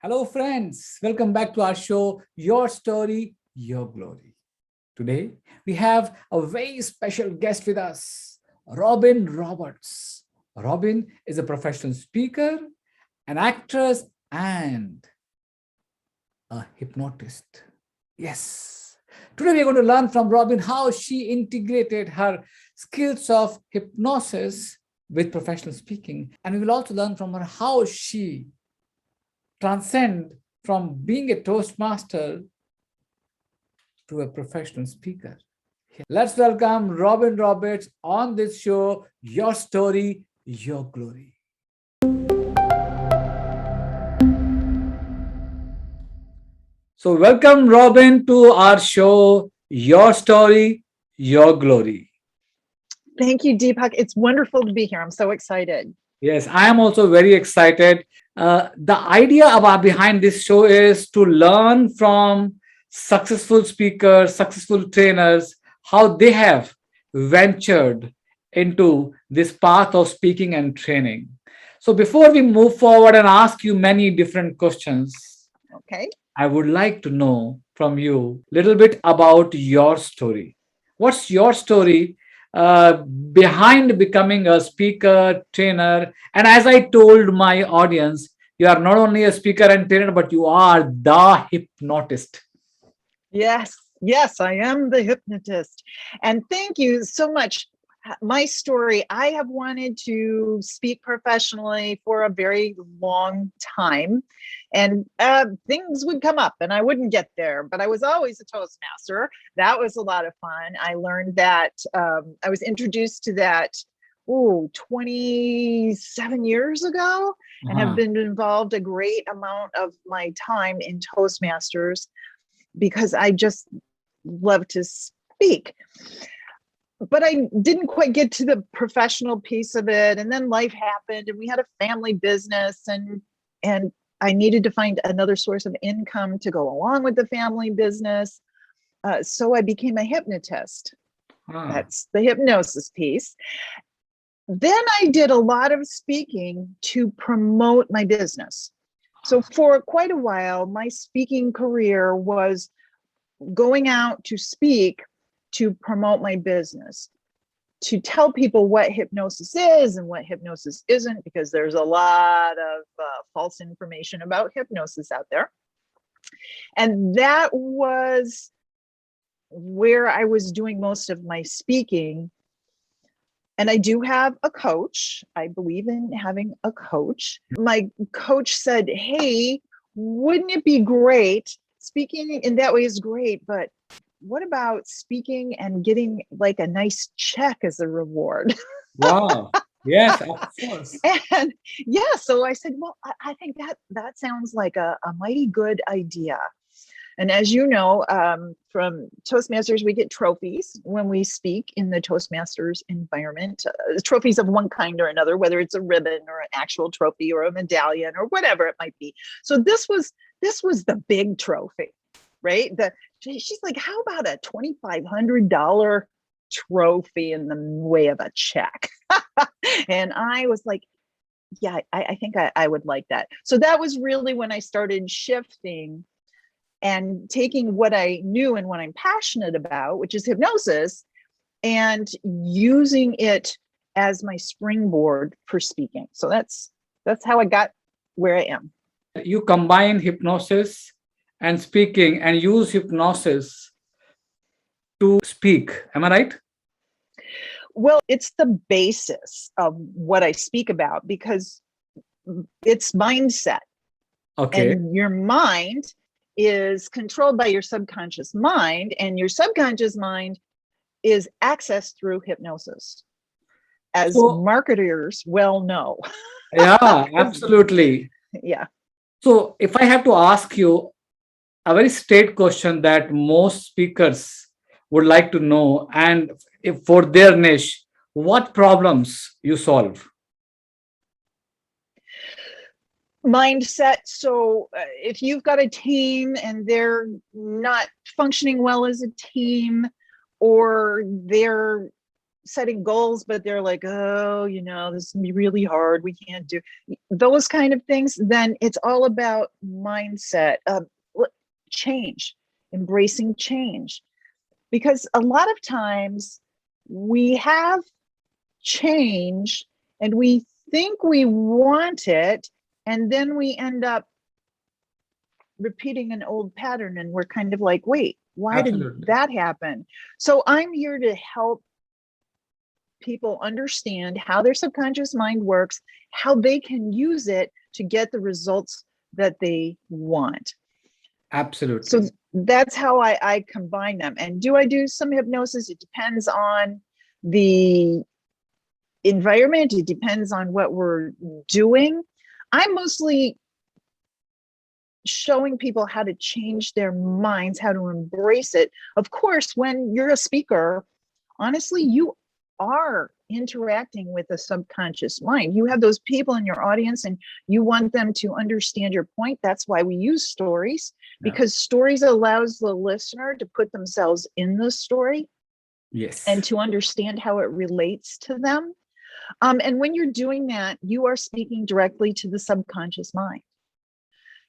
Hello, friends. Welcome back to our show, Your Story, Your Glory. Today, we have a very special guest with us, Robin Roberts. Robin is a professional speaker, an actress, and a hypnotist. Yes. Today, we're going to learn from Robin how she integrated her skills of hypnosis with professional speaking. And we will also learn from her how she transcend from being a Toastmaster to a professional speaker. Let's welcome Robin Roberts on this show, Your Story, Your Glory. So, welcome, Robin, to our show, Your Story, Your Glory. Thank you, Deepak. It's wonderful to be here. I'm so excited. Yes, I am also very excited. The idea about behind this show is to learn from successful speakers, successful trainers, how they have ventured into this path of speaking and training. So before we move forward and ask you many different questions, Okay. I would like to know from you a little bit about your story. What's your story behind becoming a speaker, trainer? And as I told my audience, you are not only a speaker and trainer, but you are the hypnotist. Yes, I am the hypnotist. And thank you so much. My story, I have wanted to speak professionally for a very long time. And things would come up and I wouldn't get there, but I was always a Toastmaster. That was a lot of fun. I learned that I was introduced to that 27 years ago and have Uh-huh. been involved a great amount of my time in Toastmasters because I just love to speak. But I didn't quite get to the professional piece of it. And then life happened and we had a family business and I needed to find another source of income to go along with the family business. So I became a hypnotist. Ah. That's the hypnosis piece. Then I did a lot of speaking to promote my business. So for quite a while, my speaking career was going out to speak to promote my business, to tell people what hypnosis is and what hypnosis isn't, because there's a lot of false information about hypnosis out there. And that was where I was doing most of my speaking. And I do have a coach. I believe in having a coach. My coach said, hey, wouldn't it be great? Speaking in that way is great, but what about speaking and getting like a nice check as a reward? Wow. Yes, of course. And yeah, so I said, well, I think that sounds like a mighty good idea. And as you know, from Toastmasters, we get trophies when we speak in the Toastmasters environment, trophies of one kind or another, whether it's a ribbon or an actual trophy or a medallion or whatever it might be. So this was the big trophy, right? She's like, how about a $2,500 trophy in the way of a check? And I was like, yeah, I think I would like that. So that was really when I started shifting and taking what I knew and what I'm passionate about, which is hypnosis, and using it as my springboard for speaking. So that's how I got where I am. You combine hypnosis and speaking and use hypnosis to speak. Am I right? Well, it's the basis of what I speak about because it's mindset. Okay. And your mind is controlled by your subconscious mind, and your subconscious mind is accessed through hypnosis, as So, marketers well know. yeah, absolutely. Yeah. So, if I have to ask you a very straight question that most speakers would like to know, and if for their niche, what problems you solve? Mindset. So if you've got a team and they're not functioning well as a team, or they're setting goals, but they're like, oh, this is gonna be really hard. We can't do those kind of things. Then it's all about mindset, change, embracing change. Because a lot of times we have change and we think we want it, and then we end up repeating an old pattern, and we're kind of like, wait, why did Absolutely. that happen? So I'm here to help people understand how their subconscious mind works, how they can use it to get the results that they want. So Absolutely. that's how I combine them. And do I do some hypnosis? It depends on the environment. It depends on what we're doing. I'm mostly showing people how to change their minds, how to embrace it. Of course, when you're a speaker, honestly, you are interacting with the subconscious mind. You have those people in your audience and you want them to understand your point. That's why we use stories, Yeah. because stories allows the listener to put themselves in the story and Yes. to understand how it relates to them. And when you're doing that, you are speaking directly to the subconscious mind.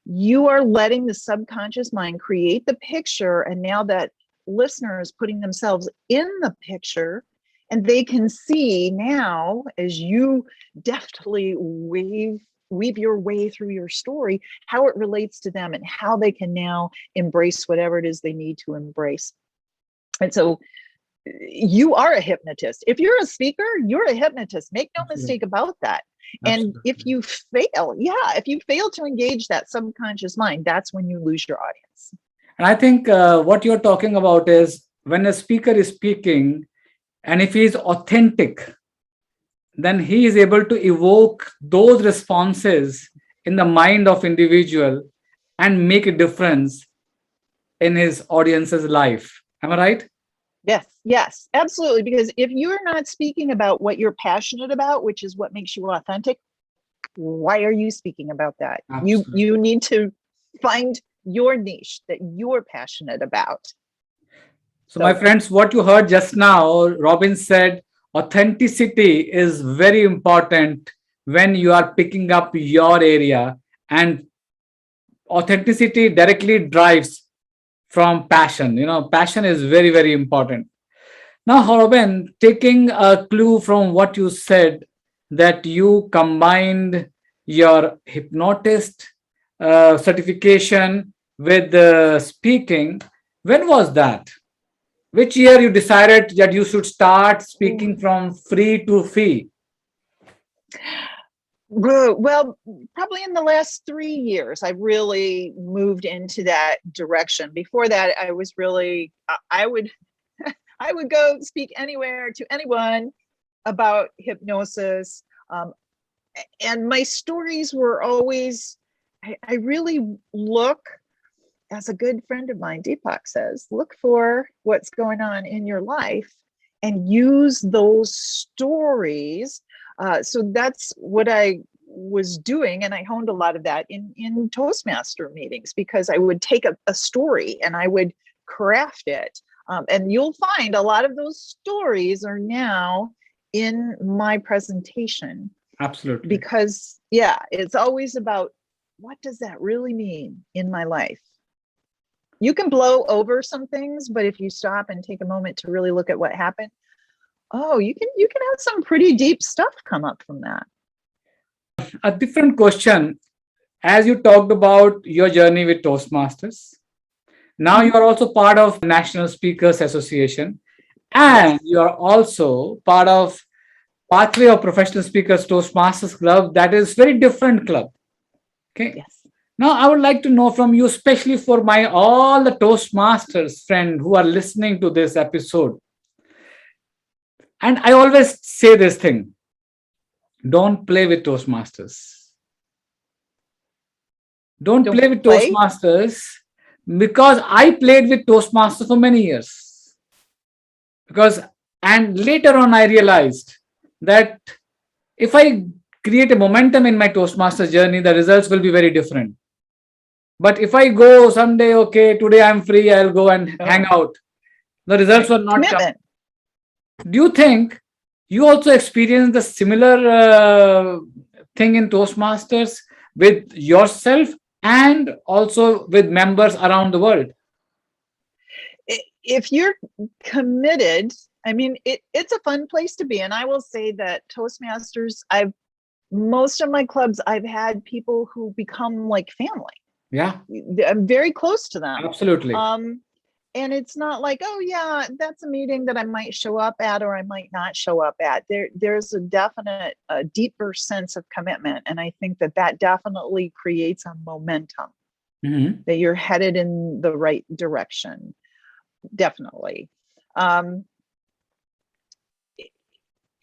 You are letting the subconscious mind create the picture, and now that listener is putting themselves in the picture, and they can see now, as you deftly weave your way through your story, how it relates to them and how they can now embrace whatever it is they need to embrace. And so you are a hypnotist. If you're a speaker, you're a hypnotist. Make no mistake Absolutely. about that. And if Absolutely. you fail, if you fail to engage that subconscious mind, that's when you lose your audience. And I think what you're talking about is when a speaker is speaking, and if he is authentic, then he is able to evoke those responses in the mind of individual and make a difference in his audience's life. Am I right? Yes, absolutely. Because if you're not speaking about what you're passionate about, which is what makes you authentic, why are you speaking about that? Absolutely. You need to find your niche that you're passionate about. So, my friends, what you heard just now, Robin said authenticity is very important when you are picking up your area, and authenticity directly drives from passion. Passion is very, very important. Now, Robin, taking a clue from what you said, that you combined your hypnotist certification with speaking, when was that? Which year you decided that you should start speaking from free to fee? Well, probably in the last 3 years, I really moved into that direction. Before that, I was really, I would go speak anywhere to anyone about hypnosis. And my stories were always, I really look, as a good friend of mine, Deepak says, look for what's going on in your life and use those stories. So that's what I was doing. And I honed a lot of that in Toastmaster meetings, because I would take a story and I would craft it. And you'll find a lot of those stories are now in my presentation. Absolutely. Because, it's always about, what does that really mean in my life? You can blow over some things, but if you stop and take a moment to really look at what happened, you can have some pretty deep stuff come up from that. A different question. As you talked about your journey with Toastmasters, now you are also part of National Speakers Association, and you are also part of Pathway of Professional Speakers Toastmasters Club. That is very different club. Okay. Yes. Now I would like to know from you, especially for my all the Toastmasters friend who are listening to this episode. And I always say this thing: don't play with Toastmasters. Don't play with Toastmasters, because I played with Toastmasters for many years. And later on, I realized that if I create a momentum in my Toastmasters journey, the results will be very different. But if I go someday, okay, today I'm free, I'll go and hang out, the results will not come. Commitment. Do you think You also experienced the similar thing in Toastmasters with yourself and also with members around the world. If you're committed, I mean, it's a fun place to be. And I will say that Toastmasters, most of my clubs, I've had people who become like family. Yeah, I'm very close to them. absolutely. And it's not like, oh yeah, that's a meeting that I might show up at or I might not show up at. There's a definite, deeper sense of commitment. And I think that definitely creates a momentum that you're headed in the right direction. Definitely. And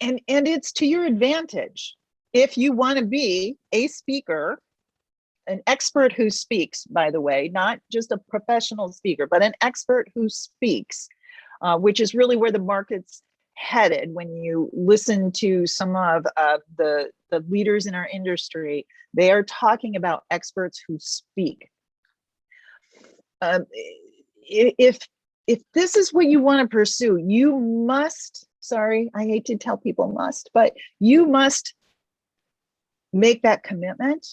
it's to your advantage. If you want to be a speaker, an expert who speaks, by the way, not just a professional speaker, but an expert who speaks, which is really where the market's headed. When you listen to some of the leaders in our industry, they are talking about experts who speak. If this is what you want to pursue, you must, sorry, I hate to tell people must, but you must make that commitment.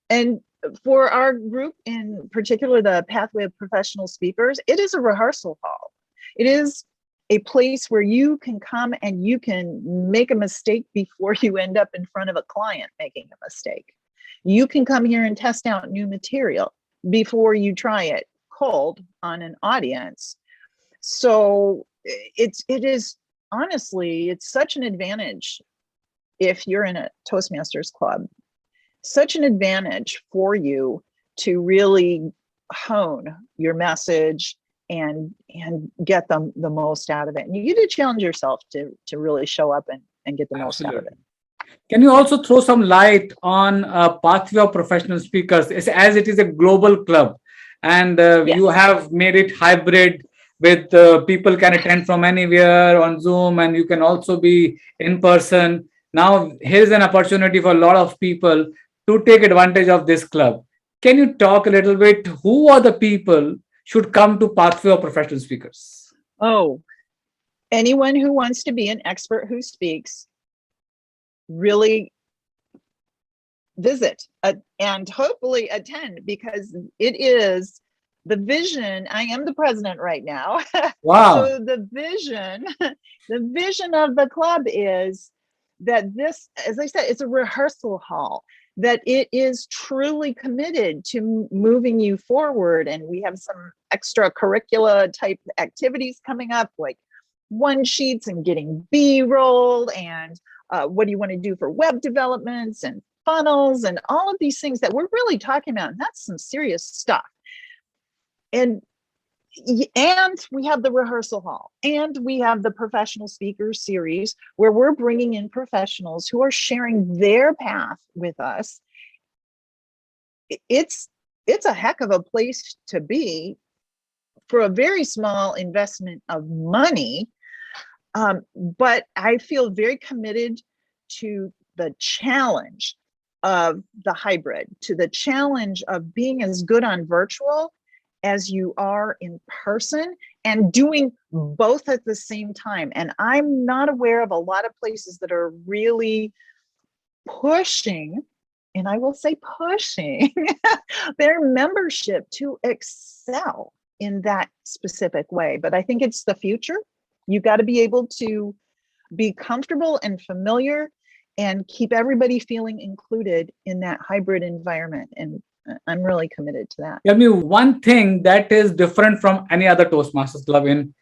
And for our group, in particular, the Pathway of Professional Speakers, it is a rehearsal hall. It is a place where you can come and you can make a mistake before you end up in front of a client making a mistake. You can come here and test out new material before you try it cold on an audience. So it is honestly, it's such an advantage if you're in a Toastmasters club. Such an advantage for you to really hone your message and get the most out of it. And you get to challenge yourself to really show up and get the most out of it. Can you also throw some light on Pathway of Professional Speakers, as it is a global club, and Yes. you have made it hybrid with people can attend from anywhere on Zoom, and you can also be in person. Now, here's an opportunity for a lot of people to take advantage of this club. Can you talk a little bit? Who are the people should come to Pathway of Professional Speakers? Oh, anyone who wants to be an expert who speaks, really visit and hopefully attend, because it is the vision. I am the president right now. Wow. So the vision of the club is that this, as I said, it's a rehearsal hall, that it is truly committed to moving you forward. And we have some extracurricular type activities coming up, like one sheets and getting B-roll, and what do you want to do for web developments and funnels and all of these things that we're really talking about. And that's some serious stuff. And we have the rehearsal hall, and we have the professional speakers series, where we're bringing in professionals who are sharing their path with us. It's a heck of a place to be for a very small investment of money. But I feel very committed to the challenge of the hybrid, to the challenge of being as good on virtual as you are in person, and doing both at the same time. And I'm not aware of a lot of places that are really pushing, and I will say pushing, their membership to excel in that specific way. But I think it's the future. You've got to be able to be comfortable and familiar and keep everybody feeling included in that hybrid environment. And I'm really committed to that. Tell me one thing that is different from any other Toastmasters club in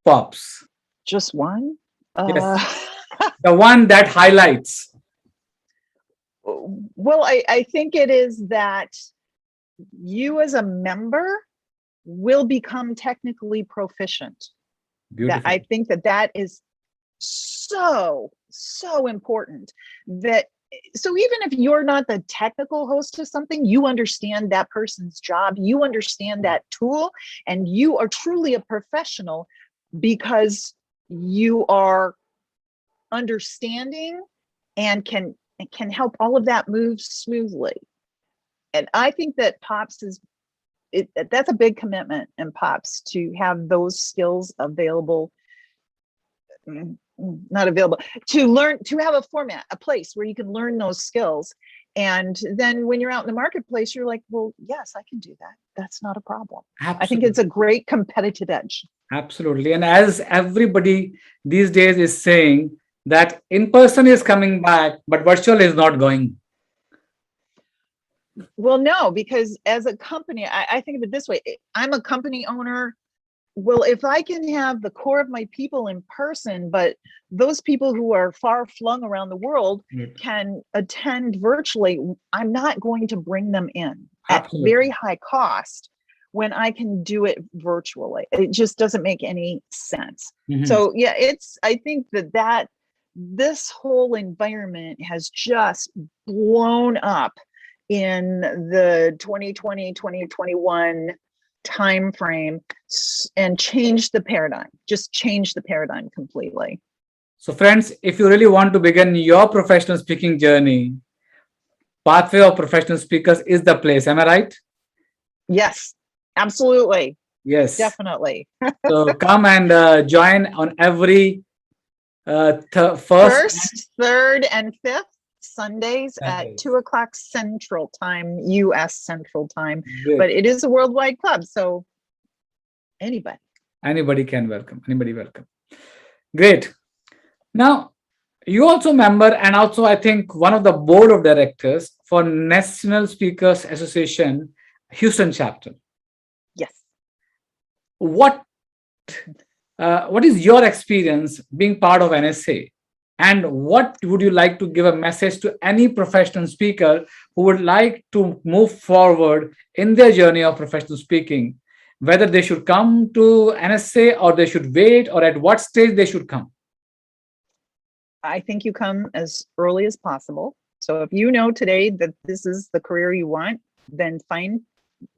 POPs. Just one? Yes. The one that highlights. Well, I think it is that you as a member will become technically proficient. Beautiful. I think that is so important. That so even if you're not the technical host of something, you understand that person's job, you understand that tool, and you are truly a professional because you are understanding and can help all of that move smoothly. And I think that POPs that's a big commitment in POPs, to have those skills available not available, to learn, to have a format, a place where you can learn those skills. And then when you're out in the marketplace, you're like, well, yes, I can do that. That's not a problem. I think it's Absolutely. a great competitive edge. Absolutely. And as everybody these days is saying that in person is coming back, but virtual is not going. Well, no, because as a company, I think of it this way. I'm a company owner. Well, if I can have the core of my people in person, but those people who are far flung around the world Right. can attend virtually, I'm not going to bring them in at very Absolutely. high cost when I can do it virtually. It just doesn't make any sense. Mhm. So yeah, I think that this whole environment has just blown up in the 2020, 2021 time frame, and change the paradigm, just change the paradigm completely. So, friends, if you really want to begin your professional speaking journey, Pathway of Professional Speakers is the place. Am I right? Yes, absolutely, Yes. definitely. So come and join on every first First, third, and fifth Sundays at and 2 o'clock Central Time, US Central Time. But great. it is a worldwide club, so anybody. Anybody can welcome. Anybody welcome. Great. Now, you also member and also I think one of the board of directors for National Speakers Association Houston chapter. Yes. What what is your experience being part of NSA? And what would you like to give a message to any professional speaker who would like to move forward in their journey of professional speaking? Whether they should come to NSA or they should wait, or at what stage they should come? I think you come as early as possible. So if you know today that this is the career you want, then find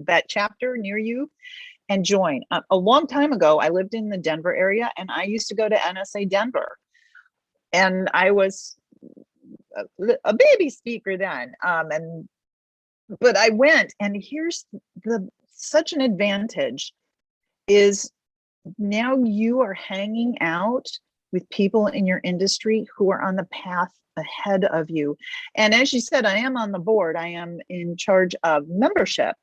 that chapter near you and join. A long time ago, I lived in the Denver area and I used to go to NSA Denver. And I was a baby speaker then. But I went, and here's the such an advantage is now you are hanging out with people in your industry who are on the path ahead of you. And as you said, I am on the board. I am in charge of membership.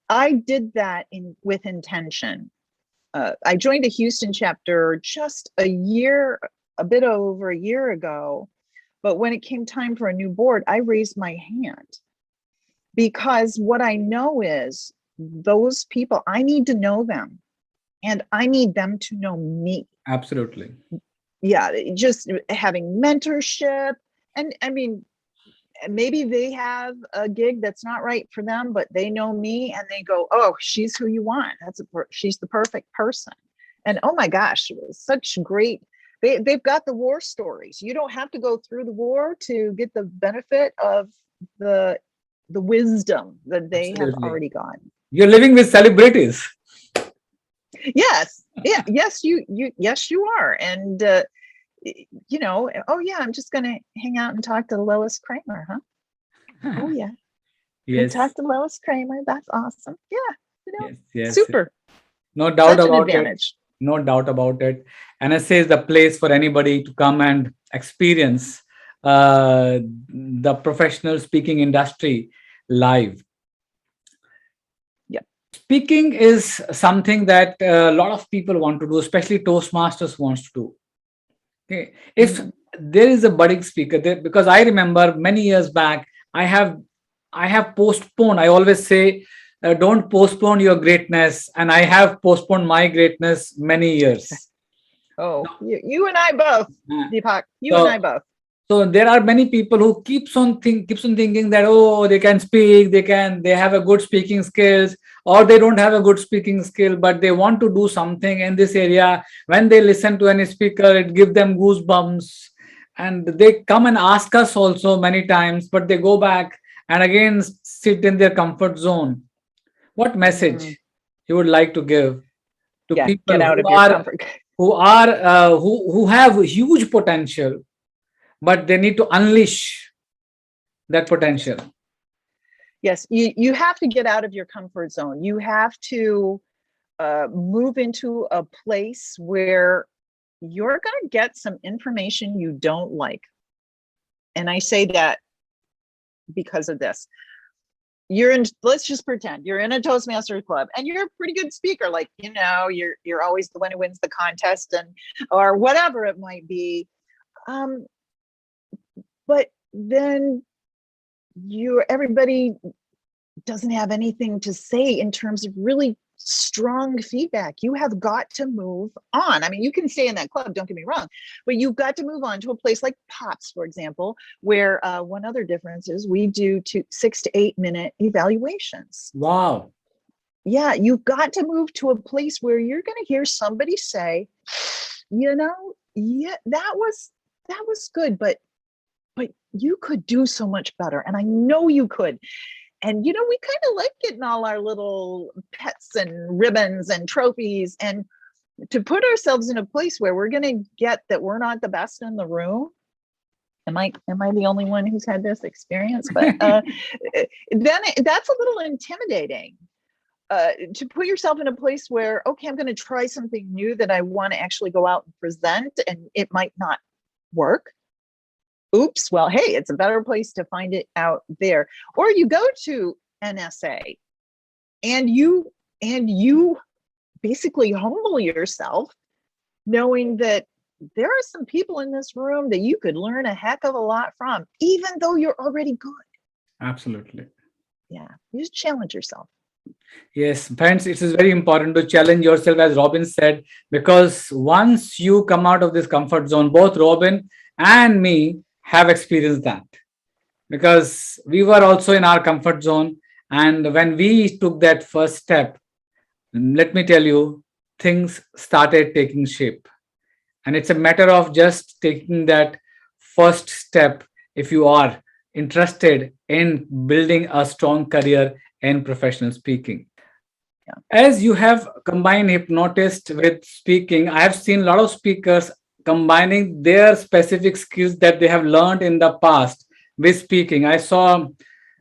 I did that with intention. I joined a Houston chapter just a bit over a year ago. But when it came time for a new board, I raised my hand because what I know is those people, I need to know them and I need them to know me. Absolutely. Yeah, just having mentorship. And I mean, maybe they have a gig that's not right for them, but they know me and they go, oh, she's who you want. She's the perfect person. And oh my gosh, it was such great. They've got the war stories. You don't have to go through the war to get the benefit of the wisdom that they have Absolutely. already gotten. You're living with celebrities. Yes. Yeah. Yes, yes, you are. And oh yeah, I'm just gonna hang out and talk to Lois Kramer, huh? Oh yeah. Go Yes. talk to Lois Kramer. That's awesome. Yeah, Yes. Yes. super. No doubt Such an about it. advantage. No doubt about it. NSA is the place for anybody to come and experience the professional speaking industry live. Yep. Speaking is something that a lot of people want to do, especially Toastmasters wants to do. Okay. If there is a budding speaker there, because I remember many years back, I have postponed. I always say, don't postpone your greatness, and I have postponed my greatness many years. Oh, you and I both, Uh, Deepak. You and I So, both. so there are many people who keeps on thinking that, oh, they can speak, they have a good speaking skills, or they don't have a good speaking skill, but they want to do something in this area. When they listen to any speaker, it gives them goosebumps, and they come and ask us also many times, but they go back and again sit in their comfort zone. What Mm, message you would like to give to yeah, get people out of your comfort. who have huge potential, but they need to unleash that potential? Yes, you have to get out of your comfort zone. You have to move into a place where you're going to get some information you don't like. And I say that because of this. You're in, let's just pretend you're in a Toastmasters club and you're a pretty good speaker. Like, you're always the one who wins the contest or whatever it might be. But then everybody doesn't have anything to say in terms of really strong feedback. You have got to move on. I mean, you can stay in that club, don't get me wrong, but you've got to move on to a place like Pops, for example, where one other difference is we do 6 to 8 minute evaluations. Wow. Yeah, you've got to move to a place where you're going to hear somebody say, yeah, that was good, but you could do so much better. And I know you could. And, we kind of like getting all our little pets and ribbons and trophies, and to put ourselves in a place where we're going to get that we're not the best in the room. Am I the only one who's had this experience? But then that's a little intimidating. To put yourself in a place where, okay, I'm going to try something new that I want to actually go out and present, and it might not work. Oops, well, hey, it's a better place to find it out there. Or you go to NSA and you basically humble yourself, knowing that there are some people in this room that you could learn a heck of a lot from, even though you're already good. Absolutely. Yeah, you just challenge yourself. Yes, friends, it is very important to challenge yourself, as Robin said, because once you come out of this comfort zone, both Robin and me have experienced that, because we were also in our comfort zone. And when we took that first step, let me tell you, things started taking shape. And it's a matter of just taking that first step if you are interested in building a strong career in professional speaking. As you have combined hypnotist with speaking, I have seen a lot of speakers combining their specific skills that they have learned in the past with speaking. I saw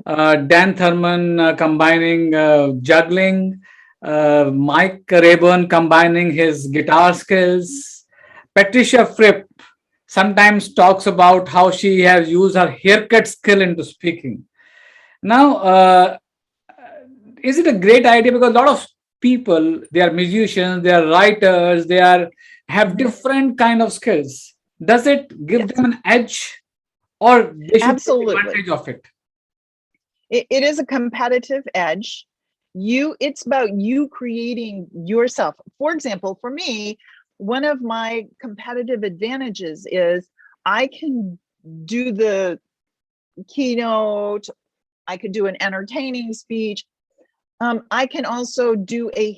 Dan Thurman combining juggling, Mike Rayburn combining his guitar skills. Patricia Fripp sometimes talks about how she has used her haircut skill into speaking. Now, is it a great idea? Because a lot of people, they are musicians, they are writers, they have different kind of skills. Does it give them an edge, or they should take advantage of it? It is a competitive edge. It's about you creating yourself. For example, for me, one of my competitive advantages is I can do the keynote, I could do an entertaining speech. I can also do a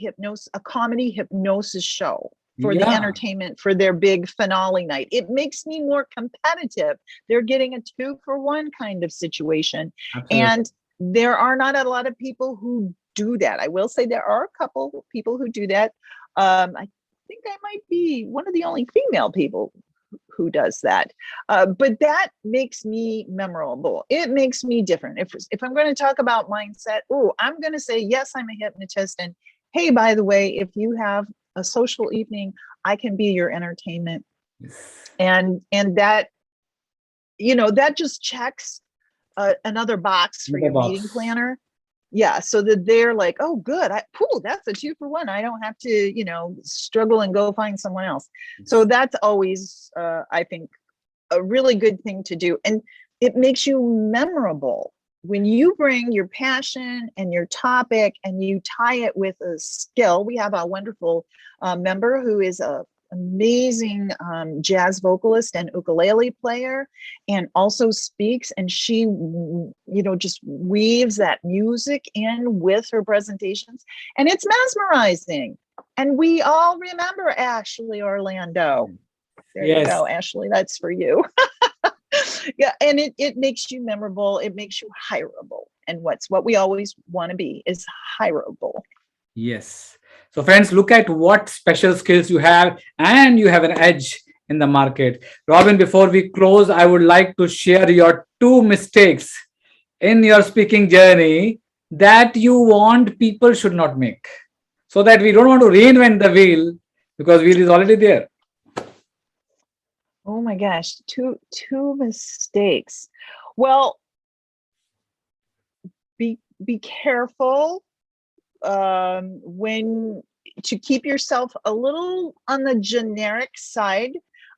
comedy hypnosis show for the entertainment for their big finale night. It makes me more competitive. They're getting a 2-for-1 kind of situation. Absolutely. And there are not a lot of people who do that. I will say there are a couple people who do that. I think I might be one of the only female people who does that. But that makes me memorable. It makes me different. If I'm going to talk about mindset, I'm going to say, yes, I'm a hypnotist. And hey, by the way, if you have a social evening, I can be your entertainment. And that, that just checks another box for your meeting planner. Yeah, so that they're like, oh, good. That's a 2-for-1. I don't have to, struggle and go find someone else. So that's always, I think, a really good thing to do. And it makes you memorable when you bring your passion and your topic and you tie it with a skill. We have a wonderful member who is a amazing jazz vocalist and ukulele player, and also speaks, and she just weaves that music in with her presentations, and it's mesmerizing. And we all remember Ashley Orlando. There you go, Ashley, that's for you. Yeah, and it makes you memorable, it makes you hireable, and what we always want to be is hireable. Yes. So friends, look at what special skills you have, and you have an edge in the market. Robin, before we close, I would like to share your 2 mistakes in your speaking journey that you want people should not make, so that we don't want to reinvent the wheel, because wheel is already there. Oh my gosh, two mistakes. Well, be careful when to keep yourself a little on the generic side.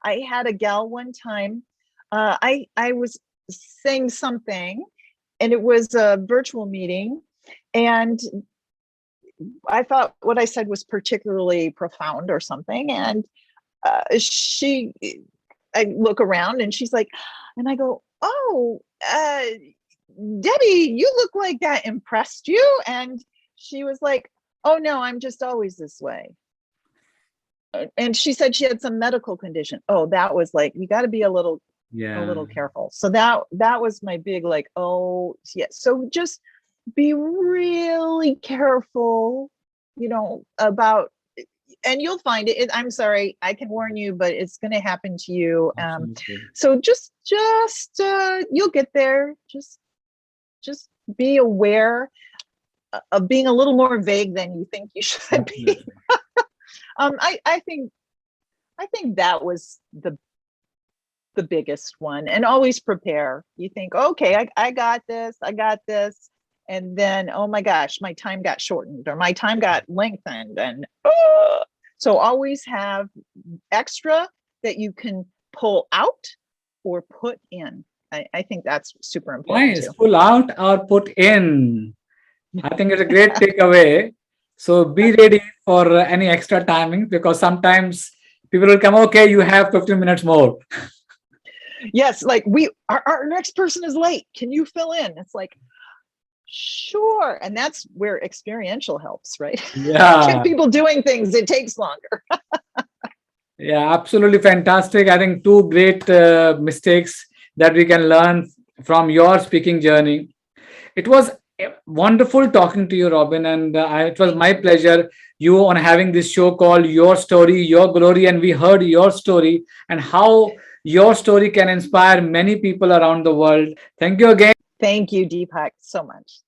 I had a gal one time. I was saying something, and it was a virtual meeting, and I thought what I said was particularly profound or something, and she I look around and she's like, and I go, oh, Debbie, you look like that impressed you. And she was like, oh no, I'm just always this way. And she said she had some medical condition. Oh, that was like, you got to be a Yeah. little careful. So that was my big like, oh yeah. So just be really careful, about, and you'll find it. I'm sorry, I can warn you, but it's going to happen to you. Absolutely. So just you'll get there. Just be aware of being a little more vague than you think you should be. Absolutely. I think that was the biggest one. And always prepare. You think, okay, I got this, and then, oh my gosh, my time got shortened or my time got lengthened, and so always have extra that you can pull out or put in. I think that's super important Nice. too. Pull out or put in. I think it's a great takeaway. So be ready for any extra timing, because sometimes people will come, okay, you have 15 minutes more. Yes, like our next person is late. Can you fill in? It's like, sure. And that's where experiential helps, right? Get Yeah. people doing things. It takes longer. Yeah, absolutely fantastic. I think two great mistakes that we can learn from your speaking journey. It was wonderful talking to you, Robin, and it was my pleasure you on having this show called Your Story, Your Glory, and we heard your story and how your story can inspire many people around the world. Thank you again. Thank you, Deepak, so much.